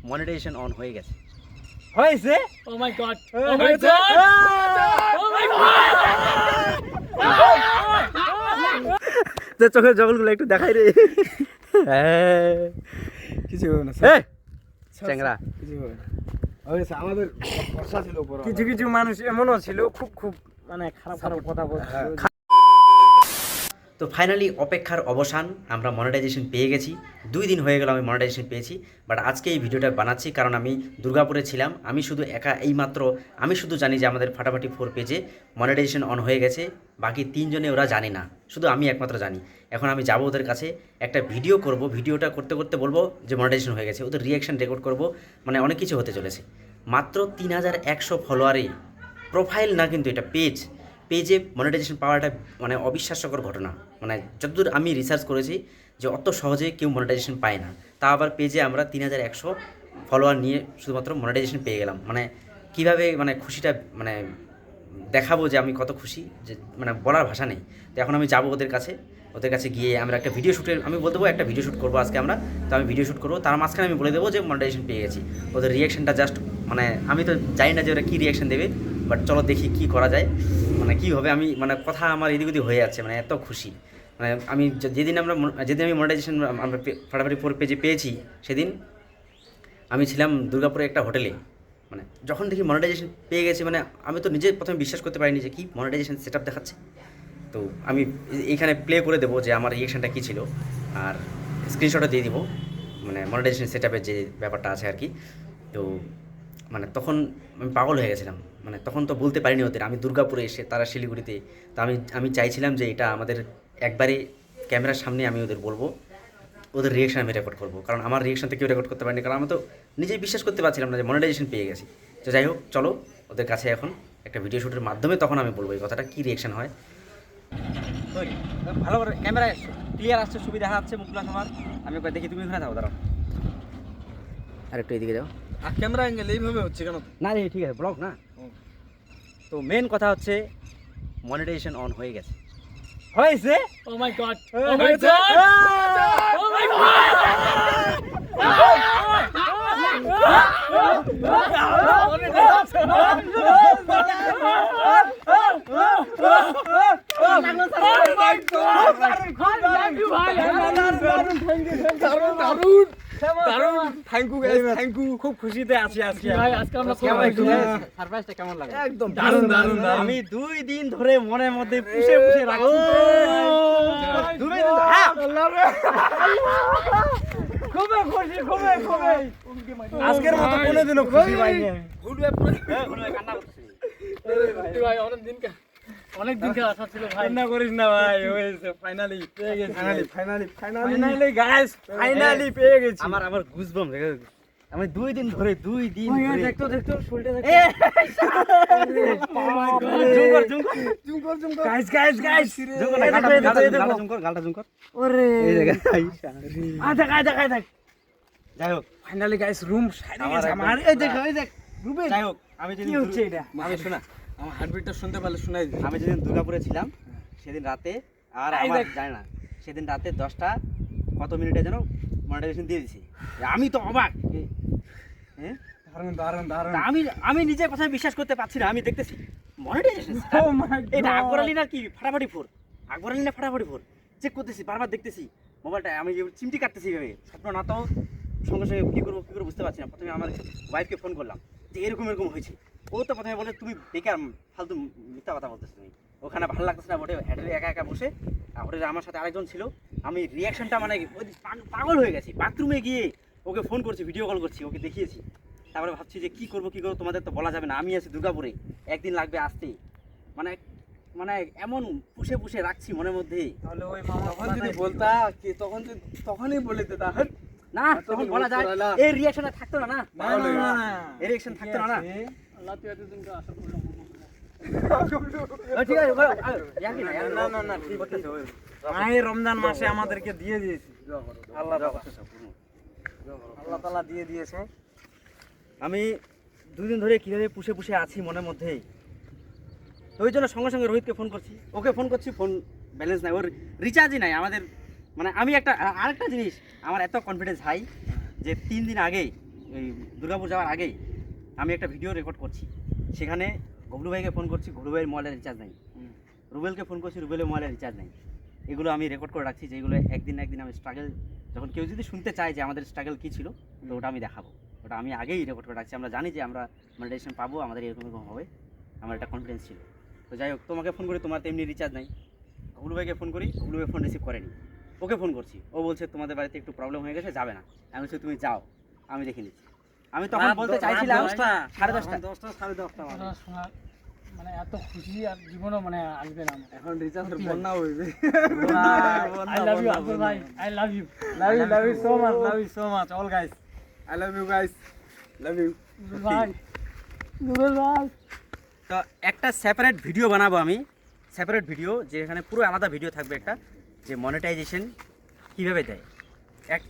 Monetization on হয়ে গেছে। হয়েছে? Oh my god, oh my god, oh my god. চোখের জগলগুলো একটু দেখাই রে। কিছু হবে না হ্যাঁ চ্যাংরা, কিছু হবে না। হয়েছে, আমাদের ভরসা ছিল উপর। কিছু কিছু মানুষ এমনও ছিল খুব খুব মানে খারাপ খারাপ কথা বলছিল। তো ফাইনালি অপেক্ষার অবসান, আমরা মনিটাইজেশন পেয়ে গেছি। 2 দিন হয়ে গেল আমি মনিটাইজেশন পেয়েছি, বাট আজকে এই ভিডিওটা বানাচ্ছি কারণ আমি দুর্গাপুরে ছিলাম। আমি শুধু এইমাত্র আমি শুধু জানি যে আমাদের ফাটাফাটি 4 পেজে মনিটাইজেশন অন হয়ে গেছে, বাকি 3 জনে ওরা জানে না, শুধু আমি একমাত্র জানি। এখন আমি যাব ওদের কাছে, একটা ভিডিও করব, ভিডিওটা করতে করতে বলবো যে মনিটাইজেশন হয়ে গেছে, ওদের রিয়াকশান রেকর্ড করব, মানে অনেক কিছু হতে চলেছে। মাত্র 3100 ফলোয়ারে প্রোফাইল না, কিন্তু এটা পেজে মনিটাইজেশন পাওয়াটা মানে অবিশ্বাস্যকর ঘটনা। মানে যতদূর আমি রিসার্চ করেছি যে অত সহজে কেউ মনিটাইজেশন পায় না, তা আবার পেজে আমরা 3100 ফলোয়ার নিয়ে শুধুমাত্র মনিটাইজেশন পেয়ে গেলাম। মানে কীভাবে মানে খুশিটা মানে দেখাবো যে আমি কত খুশি, যে মানে বলার ভাষা নেই। তো এখন আমি যাবো ওদের কাছে গিয়ে আমরা একটা ভিডিও শ্যুটের, আমি বলতে একটা ভিডিও শ্যুট করবো আজকে আমরা। তো আমি ভিডিও শ্যুট করবো, তার মাঝখানে আমি বলে দেবো যে মনিটাইজেশন পেয়ে গেছি। ওদের রিয়াকশানটা জাস্ট মানে আমি তো জানি না যে ওরা কী রিয়াকশান দেবে, বাট চলো দেখি কী করা যায়, মানে কী হবে। আমি মানে কথা আমার এদিক ওদিক হয়ে যাচ্ছে, মানে এত খুশি। মানে আমি যেদিন আমি মনিটাইজেশন আমরা ফাটাফাটি 4 পেজে পেয়েছি, সেদিন আমি ছিলাম দুর্গাপুরে একটা হোটেলে। মানে যখন দেখি মনিটাইজেশন পেয়ে গেছি, মানে আমি তো নিজে প্রথমে বিশ্বাস করতে পারিনি যে কি মনিটাইজেশন সেটআপ দেখাচ্ছে। তো আমি এখানে প্লে করে দেবো যে আমার রিয়েকশানটা কী ছিল, আর স্ক্রিনশটও দিয়ে দিব, মানে মনিটাইজেশন সেটআপের যে ব্যাপারটা আছে আর কি। তো মানে তখন আমি পাগল হয়ে গেছিলাম, মানে তখন তো বলতে পারিনি ওদের আমি দুর্গাপুরে এসে, তারা শিলিগুড়িতে। তো আমি চাইছিলাম যে এটা আমাদের একবারে ক্যামেরার সামনে আমি ওদের বলবো, ওদের রিয়েকশান আমি রেকর্ড করবো, কারণ আমার রিয়েকশান কেউ রেকর্ড করতে পারিনি, কারণ আমি তো নিজেই বিশ্বাস করতে পারছিলাম না যে মনিটাইজেশন পেয়ে গেছি। তো যাই হোক, চলো ওদের কাছে এখন একটা ভিডিও শ্যুটের মাধ্যমে তখন আমি বলবো এই কথাটা, কী রিয়েকশান হয়। ভালো করে ক্যামেরায় ক্লিয়ার আসছে, ছবি দেখা যাচ্ছে মুখগুলো আমার। আমি একবার দেখি, তুমি ওখানে থাকো, দাঁড়াও আর একটু এদিকে যাও। আর ক্যামেরা অ্যাঙ্গেল এইভাবে হচ্ছে কেন? না রে ঠিক আছে, ব্লগ না। তো মেন কথা হচ্ছে মনিটাইজেশন অন হয়ে গেছে। হয়েছে? Oh my god, oh my god, oh my thank you guys, thank you. খুব খুশিতে আছি আজকে ভাই। আজকে আমরা সারপ্রাইজটা কেমন লাগে? একদম দারুণ দারুণ দারুণ। আমি 2 দিন ধরে মনের মধ্যে পুষে রাখছি। খুবই খুশি, খুবই খুবই। আজকের মতো কোনোদিনও খুশি পাইনি আমি। কান্না করতেছি। ভাই অনেক দিন আশা ছিল ভাই। কান্না করিস না ভাই, হয়েছে ফাইনালি পেয়ে গেছি। ফাইনালি গাইস, ফাইনালি পেয়ে গেছি। আমার গুজবাম দেখে, আমি 2 দিন ধরে দেখতো শুলটা দেখতো। জুম কর গাইস গাইস গাইস। গালটা জুম কর। ওরে এই জায়গায় দেখ। যাই হোক ফাইনালি গাইস রুম সাইডে গেছে আমার। এই দেখ রুবে। যাই হোক আমি কি যেদিন হচ্ছে এটা? আমি শোনা, আমার হার্টবিটটা শুনতে পারলে শোনাই দিই। আমি যেদিন দুর্গাপুরে ছিলাম সেদিন রাতে, আর এই আমার দেখ। জানি না সেদিন রাতে 10টা কত মিনিটে যেন মনিটাইজেশন দিয়ে দিছি। আমি তো অবাক, হ্যাঁ দারুণ দারুণ দারুণ। তা আমি নিজের কথা বিশ্বাস করতে পারছি না। আমি দেখতেছি মনিটাইজেশন, Oh my এটা God! আকবর আলী না কি ফাটাফাটি 4, আকবর আলী না ফাটাফাটি 4 চেক করতেছি, বারবার দেখতেছি মোবাইলটা। আমি যে চিমটি কাটতেছি ভাবে স্বপ্ন না, তো সঙ্গে সঙ্গে কী করবো বুঝতে পারছি না। প্রথমে আমার ওয়াইফকে ফোন করলাম যে এরকম হয়েছে। ও তো প্রথমে বলে তুমি বেকার ফালতু মিথ্যা কথা বলতেছো, তুমি ওখানে ভালো লাগতেছে না, ওটা হোটেলে একা একা বসে। হোটেলে আমার সাথে আরেকজন ছিল। আমি রিয়াকশনটা মানে পাগল হয়ে গেছি। বাথরুমে গিয়ে ওকে ফোন করছি, ভিডিও কল করছি, ওকে দেখিয়েছি। তারপরে ভাবছি যে কী করবো তোমাদের তো বলা যাবে না, আমি আছি দুর্গাপুরে, একদিন লাগবে আসতে। মানে মানে এমন পুষে রাখছি মনের মধ্যে। তাহলে ওই মামা তখন যদি বলতা কি তখনই বলে দিতা। না তখন বলা যায় এই রিয়াকশনটা থাকতো না। না এই রিয়াকশন থাকতো না। আল্লাহ তুই এতদিনকে আশা করলাম। ঠিক আছে না ঠিক আছে। মায়ের রমজান মাসে আমাদেরকে দিয়ে দিয়েছি আল্লাহ তাআলা দিয়ে দিয়েছে। আমি 2 দিন ধরে কীভাবে পুষে আছি মনের মধ্যে। তো ওই জন্য সঙ্গে সঙ্গে রোহিতকে ফোন করছি, ওকে ফোন করছি, ফোন ব্যালেন্স নাই, ওর রিচার্জই নাই আমাদের। মানে আমি আরেকটা জিনিস, আমার এত কনফিডেন্স হাই যে 3 দিন আগেই এই দুর্গাপুর যাওয়ার আগেই আমি একটা ভিডিও রেকর্ড করছি, সেখানে গবলু ভাইকে ফোন করছি, গবলু ভাইয়ের মোবাইলের রিচার্জ নাই, রুবেলকে ফোন করছি, রুবেলের মোবাইলের রিচার্জ নাই। এগুলো আমি রেকর্ড করে রাখছি, যেগুলো একদিন না একদিন আমি স্ট্রাগল, যখন কেউ যদি শুনতে চায় যে আমাদের স্ট্রাগল কী ছিল, তো ওটা আমি দেখাবো। ওটা আমি আগেই রেকর্ড করে রাখছি। আমরা জানি যে আমরা মনিটাইজেশন পাবো, আমাদের এরকম এরকম হবে, আমার একটা কনফিডেন্স ছিল। তো যাই হোক, তোমাকে ফোন করি, তোমার তেমনি রিচার্জ নাই। গবলু ভাইকে ফোন করি, গবলু ভাই ফোন রিসিভ করেনি। ওকে ফোন করছি, ও বলছে তোমাদের বাড়িতে একটু প্রবলেম হয়ে গেছে, যাবে না। আমি বলছি তুমি যাও, আমি দেখে নিচ্ছি। আমি তখন বলতে চাইছিলাম 10:30 কথা শোনা মানে এত খুশি আর জীবনও মানে আসবে না আমার। এখন রিচার্জের বন্যা হইবে। I love you আব্দুল ভাই, I love you. Love you so much all guys. I love you guys. Love you. Rubel ভাই, রুবেল ভাই। তো একটা সেপারেট ভিডিও বানাবো আমি, সেপারেট ভিডিও, যেখানে পুরো আলাদা ভিডিও থাকবে একটা, যে মনিটাইজেশন কীভাবে দেয়।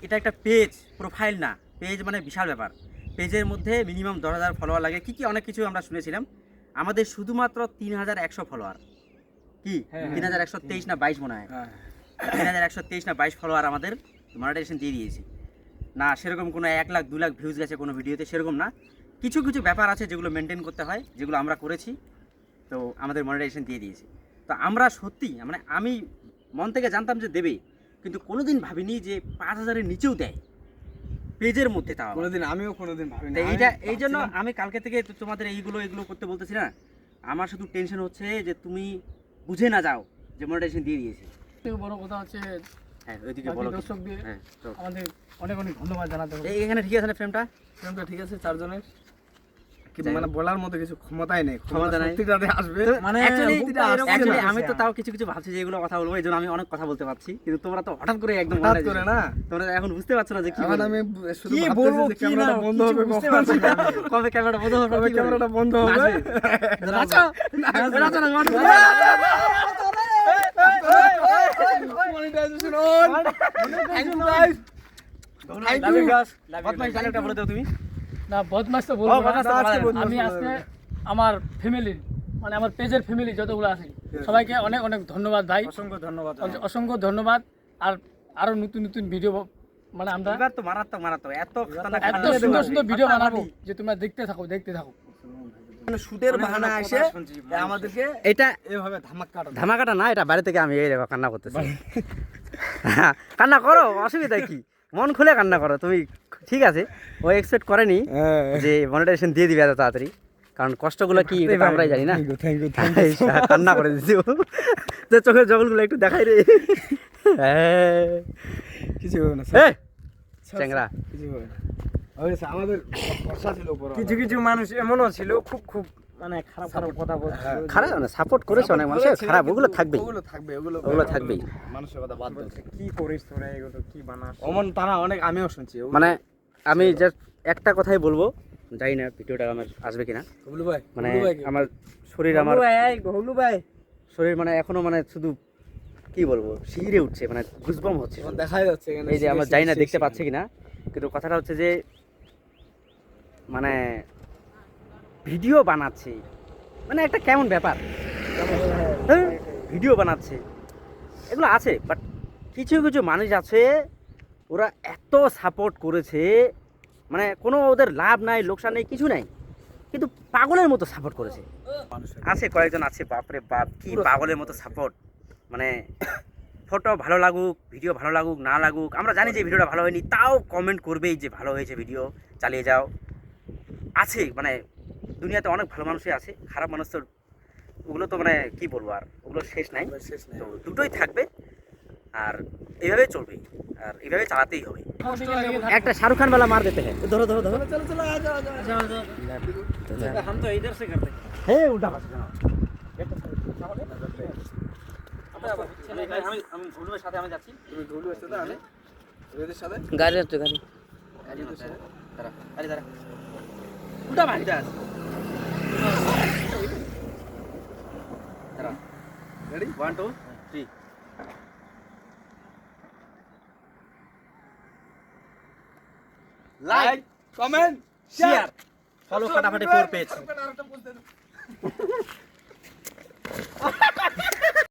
এটা একটা পেজ, প্রোফাইল না, পেজ মানে বিশাল ব্যাপার। পেজের মধ্যে মিনিমাম 10,000 ফলোয়ার লাগে, কী অনেক কিছু আমরা শুনেছিলাম। আমাদের শুধুমাত্র 3,100 ফলোয়ার, কি 3,123 না 22 মনে হয়, 3,123 না 22 ফলোয়ার আমাদের মনিটাইজেশন দিয়ে দিয়েছি। না সেরকম কোনো 1 লাখ 2 লাখ ভিউজ গেছে কোনো ভিডিওতে, সেরকম না। কিছু কিছু ব্যাপার আছে যেগুলো মেনটেন করতে হয়, যেগুলো আমরা করেছি, তো আমাদের মনিটাইজেশন দিয়ে দিয়েছি। তো আমরা সত্যি মানে আমি মন থেকে জানতাম যে দেবে, কিন্তু কোনোদিন ভাবিনি যে 5,000-এর নিচেও দেয় পেজের মধ্যে। তাও আমিও কোনোদিন ভাবিনি। এইটা এই জন্য আমি কালকে থেকে তোমাদের এগুলো করতে বলতেছি না। আমার শুধু টেনশন হচ্ছে যে তুমি বুঝে না যাও যে মনিটাইজেশন দিয়ে দিয়েছি। থেকে বড় কথা হচ্ছে হ্যাঁ, ওইদিকে বাকি বলো। দর্শকদের হ্যাঁ, তো আমাদের অনেক অনেক ধন্যবাদ জানাতে হবে। এখানে ঠিক আছে না ফ্রেমটা? ফ্রেমটা ঠিক আছে চারজনের, কিন্তু মানে বলার মতো কিছু ক্ষমতাই নেই। ক্ষমতা নাই। সত্যিটাতে আসবে মানে actually আমি তো তাও কিছু কিছু ভাবছি যে এগুলো কথা বলবো, এই জন্য আমি অনেক কথা বলতে পারছি, কিন্তু তোমরা তো হঠাৎ করে একদম হঠাৎ করে না, তোমরা এখন বুঝতে পারছো না যে কি এখন বলবো। আমি শুধু কি ভাবতেছি বলবো যে কি না ক্যামেরাটা বন্ধ কিছু হবে বুঝতে কখন। পারছি না। কবে ক্যামেরাটা বন্ধ হবে, কবে ক্যামেরাটা বন্ধ হবে। নাচো নাচো না monetisation on. Thank you guys. Thank you guys. বদমাইশ ডায়লগটা বলে দাও তুমি। না বদমাস তো ও, বলবো বদমাশ না। তো বলা আজকে যাবে না। আমি আজকে আমার ফ্যামিলির মানে আমার পেজের ফ্যামিলি যতগুলো আছে সবাইকে অনেক অনেক ধন্যবাদ ভাই, অসংখ্য ধন্যবাদ। অসংখ্য ধন্যবাদ। আর আরো নতুন নতুন ভিডিও মানে আমরা এবার তো মারাত্মক এত খতরনাক এত সুন্দর সুন্দর ভিডিও বানাবো যে তোমরা দেখতে থাকো। মানে শুটের বাহানা এসে আমাদেরকে এটা এভাবে ধামাকাটা ধামাকাটা না, এটা বাড়ি থেকে আমি এই দেখো কান্না করতেছি। কান্না করো, অসুবিধা কি, মন খুলে কান্না করো তুমি। ঠিক আছে, ও এক্সপেক্ট করেনি যে মনিটাইজেশন দিয়ে দিবে এত তাড়াতাড়ি, কারণ কষ্টগুলো কি এটা তো আমরাই জানি না। কান্না করে দিছি ও। তো চোখের জগলগুলো একটু দেখাই রে। কিছু হবে না এই, চ্যাংরা। কিছু হবে না। ওইসে আমাদের ভরসা ছিল উপর। কিছু কিছু মানুষ এমনও ছিল খুব খুব মানে খারাপ খারাপ কথা বলছিল। খারাপ না, সাপোর্ট করেছে অনেক মানুষ, খারাপ ওগুলো থাকবেই, ওগুলো থাকবেই। মানুষের কথা বাদ দাও। বলছে, কি করিস তোরা এগুলো কি বানাস? অমন তারা অনেক আমিও শুনছি। মানে আমি জাস্ট একটা কথাই বলবো, জানি না ভিডিওটা আমার আসবে কিনা, গুবলু ভাই, মানে আমার শরীর শরীর মানে এখনো মানে শুধু কি বলবো শিহরে উঠছে, মানে গুজবাম হচ্ছে। দেখাই যাচ্ছে এখানে। এই যে আমরা জানি না দেখতে পাচ্ছে কিনা, কিন্তু কথাটা হচ্ছে যে মানে ভিডিও বানাচ্ছে মানে একটা কেমন ব্যাপার, ভিডিও বানাচ্ছে এগুলো আছে, বাট কিছু কিছু মানুষ আছে ওরা এত সাপোর্ট করেছে, মানে কোনো ওদের লাভ নাই লোকসান নেই কিছু নাই, কিন্তু পাগলের মতো সাপোর্ট করেছে। আছে কয়েকজন আছে, বাপরে বাপ কি পাগলের মতো সাপোর্ট, মানে ফটো ভালো লাগুক ভিডিও ভালো লাগুক না লাগুক, আমরা জানি যে ভিডিওটা ভালো হয়নি, তাও কমেন্ট করবেই যে ভালো হয়েছে ভিডিও, চালিয়ে যাও। আছে মানে দুনিয়াতে অনেক ভালো মানুষই আছে, খারাপ মানুষ তো ওগুলো তো মানে কি বলবো আর, ওগুলো শেষ নাই। তো দুটোই থাকবে আর এইভাবেই চলবে আর এইভাবে চালাতেই হবে। একটা শাহরুখ খান वाला मार देते हैं, ধরো ধরো ধরো, চলো চলো आ जाओ हम तो इधर से करते हैं। হে উল্টা পাশে জানো। আমি ভুলুর সাথে আমি যাচ্ছি, তুমি গুবলু এর সাথে আমি এদের সাথে गाड़ी আছে গাড়ি। দাঁড়া আরে দাঁড়া উল্টা মারি দাস দাঁড়া ready 1 2 3 like comment share follow ফাটাফাটি 4 পেজ।